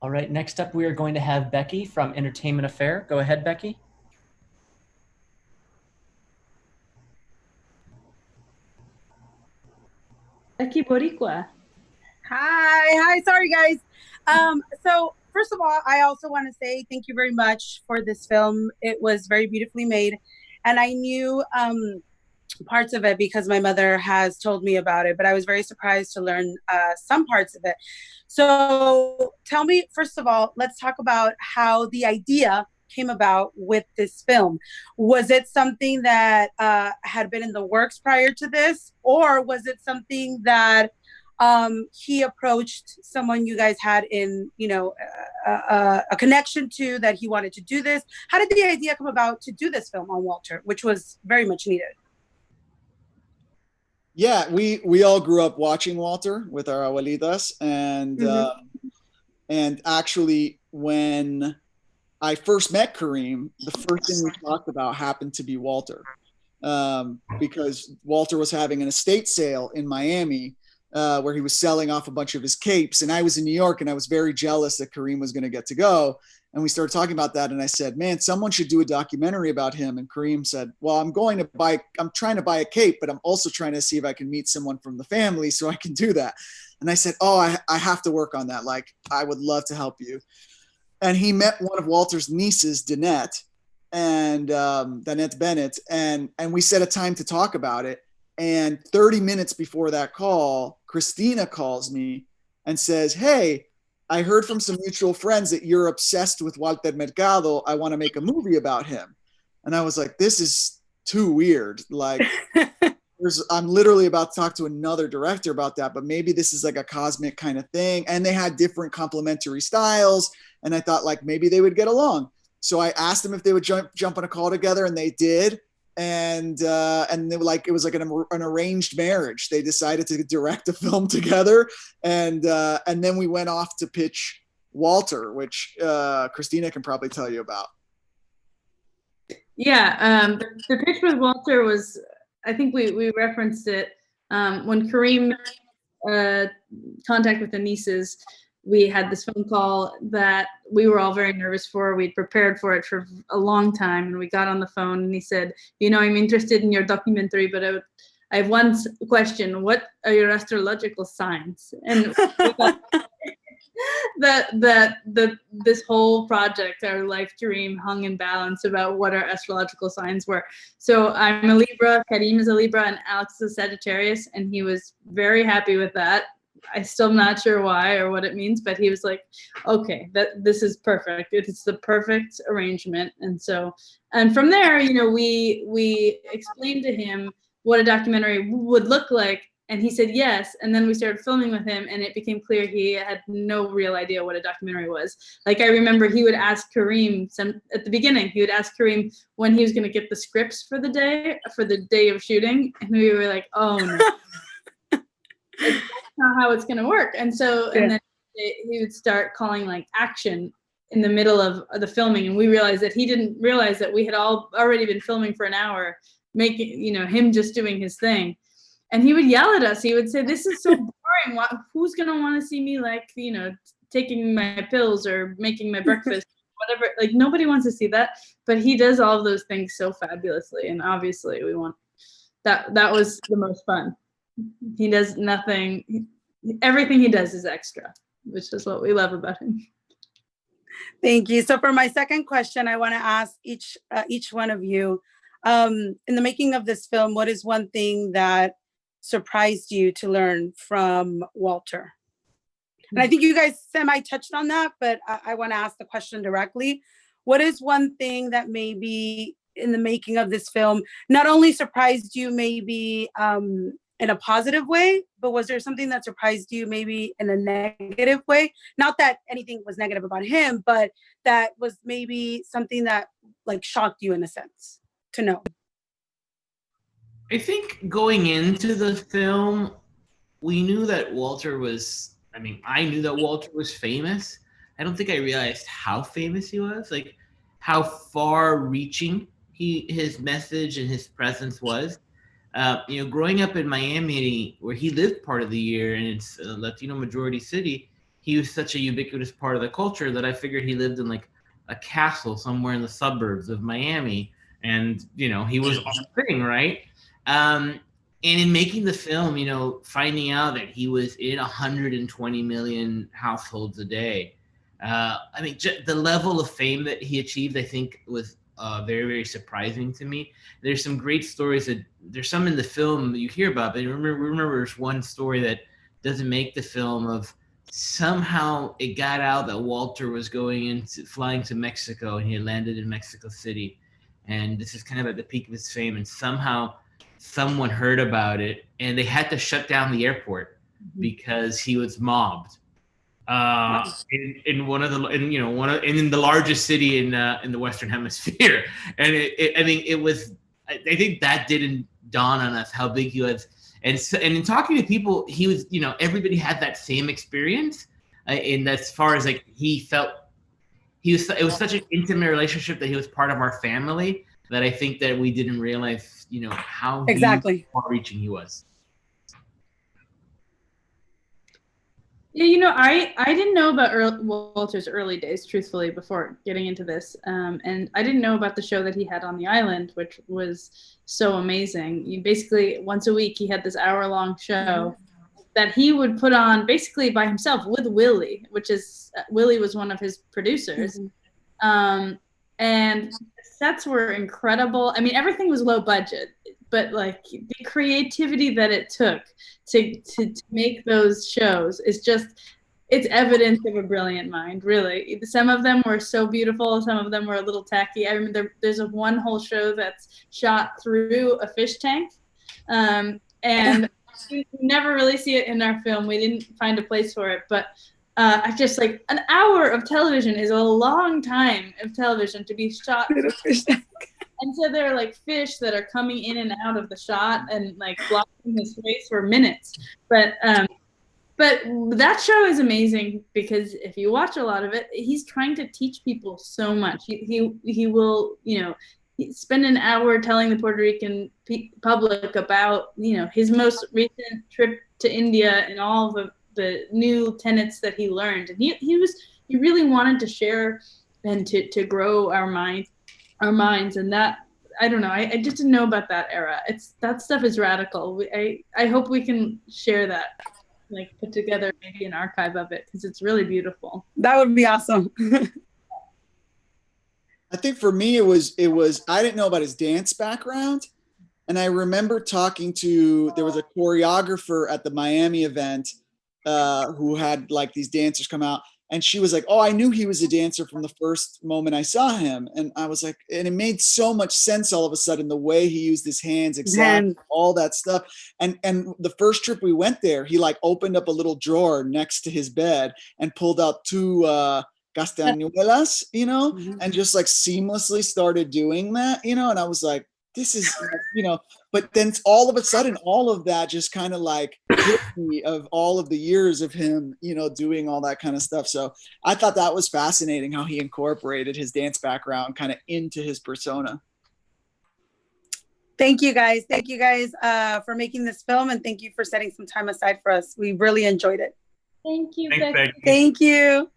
All right, next up we are going to have Becky from Entertainment Affair. Go ahead, Becky. Becky Boricua. Hi, sorry guys. So first of all, I also want to say thank you very much for this film. It was very beautifully made, and I knew parts of it because my mother has told me about it, but I was very surprised to learn some parts of it. So tell me, first of all, let's talk about how the idea came about with this film. Was it something that had been in the works prior to this, or was it something that he approached someone you guys had in, a connection to, that he wanted to do this? How did the idea come about to do this film on Walter, which was very much needed? Yeah, we all grew up watching Walter with our abuelitas, and actually when I first met Kareem, the first thing we talked about happened to be Walter, because Walter was having an estate sale in Miami, where he was selling off a bunch of his capes, and I was in New York, and I was very jealous that Kareem was going to get to go. And we started talking about that, and I said, man, someone should do a documentary about him. And Kareem said, well, I'm trying to buy a cape, but I'm also trying to see if I can meet someone from the family so I can do that. And I said, oh, I have to work on that. Like, I would love to help you. And he met one of Walter's nieces, Danette, and Danette Bennett, and we set a time to talk about it. And 30 minutes before that call, Cristina calls me and says, hey, I heard from some mutual friends that you're obsessed with Walter Mercado. I want to make a movie about him. And I was like, this is too weird. Like, I'm literally about to talk to another director about that, but maybe this is like a cosmic kind of thing. And they had different complementary styles. And I thought like maybe they would get along. So I asked them if they would jump on a call together, and they did. And they were like, it was like an arranged marriage. They decided to direct a film together, and then we went off to pitch Walter, which Cristina can probably tell you about. Yeah, the pitch with Walter was, I think we referenced it when Kareem contact with the nieces. We had this phone call that we were all very nervous for. We'd prepared for it for a long time, and we got on the phone, and he said, I'm interested in your documentary, but I have one question. What are your astrological signs? And this whole project, our life dream, hung in balance about what our astrological signs were. So I'm a Libra, Kareem is a Libra, and Alex is a Sagittarius, and he was very happy with that. I'm still not sure why or what it means, but he was like, okay, this is perfect. It's the perfect arrangement. And from there, we explained to him what a documentary would look like, and he said yes. And then we started filming with him, and it became clear he had no real idea what a documentary was. Like, I remember he would ask Kareem at the beginning, he would ask Kareem when he was going to get the scripts for the day of shooting, and we were like, oh no. That's not how it's going to work. And then he would start calling like action in the middle of the filming, and we realized that he didn't realize that we had already been filming for an hour, making him just doing his thing. And he would yell at us. He would say, this is so boring. Who's going to want to see me like taking my pills or making my breakfast, whatever? Like, nobody wants to see that, but he does all of those things so fabulously, and obviously we want that was the most fun. He does nothing. Everything he does is extra, which is what we love about him. Thank you. So for my second question, I want to ask each one of you, in the making of this film, what is one thing that surprised you to learn from Walter? And I think you guys semi-touched on that, but I want to ask the question directly. What is one thing that maybe in the making of this film not only surprised you maybe in a positive way, but was there something that surprised you maybe in a negative way? Not that anything was negative about him, but that was maybe something that like shocked you in a sense to know. I think going into the film, we knew that Walter was, I knew that Walter was famous. I don't think I realized how famous he was, like how far reaching his message and his presence was. Growing up in Miami, where he lived part of the year, and it's a Latino majority city, he was such a ubiquitous part of the culture that I figured he lived in like a castle somewhere in the suburbs of Miami, and he was on thing, right? And in making the film, finding out that he was in 120 million households a day, I mean, the level of fame that he achieved, I think, was very, very surprising to me. There's some great stories there's some in the film that you hear about, but remember there's one story that doesn't make the film of somehow it got out that Walter was flying to Mexico, and he had landed in Mexico City. And this is kind of at the peak of his fame, and somehow someone heard about it, and they had to shut down the airport because he was mobbed in one of the in the largest city in the Western Hemisphere. And I think that didn't dawn on us how big he was. And in talking to people, he was, everybody had that same experience. And as far as like he felt, it was such an intimate relationship that he was part of our family, that I think that we didn't realize, how exactly far-reaching he was. Yeah, I didn't know about Walter's early days, truthfully, before getting into this. And I didn't know about the show that he had on the island, which was so amazing. Basically, once a week, he had this hour-long show that he would put on basically by himself with Willie, Willie was one of his producers. And sets were incredible. I mean, everything was low budget, but like the creativity that it took to make those shows is it's evidence of a brilliant mind, really. Some of them were so beautiful, some of them were a little tacky. I remember there's one whole show that's shot through a fish tank, and we never really see it in our film. We didn't find a place for it, but I just like an hour of television is a long time of television to be shot through a fish tank. And so there are like fish that are coming in and out of the shot and like blocking his face for minutes. But that show is amazing because if you watch a lot of it, he's trying to teach people so much. He will, spend an hour telling the Puerto Rican public about, his most recent trip to India and all of the new tenets that he learned. And he really wanted to share and to grow our minds. And that, I don't know, I just didn't know about that era. That stuff is radical. I hope we can share that, like put together maybe an archive of it, because it's really beautiful. That would be awesome. I think for me, it was I didn't know about his dance background. And I remember there was a choreographer at the Miami event who had like these dancers come out. And she was like, oh, I knew he was a dancer from the first moment I saw him. And I was like, and it made so much sense all of a sudden, the way he used his hands, exactly, all that stuff. And the first trip we went there, he like opened up a little drawer next to his bed and pulled out two castañuelas, and just like seamlessly started doing that, and I was like, this is, but then all of a sudden, all of that just kind of like hit me of all of the years of him, doing all that kind of stuff. So I thought that was fascinating how he incorporated his dance background kind of into his persona. Thank you guys. Thank you guys for making this film, and thank you for setting some time aside for us. We really enjoyed it. Thank you, Thanks, Becky. Thank you.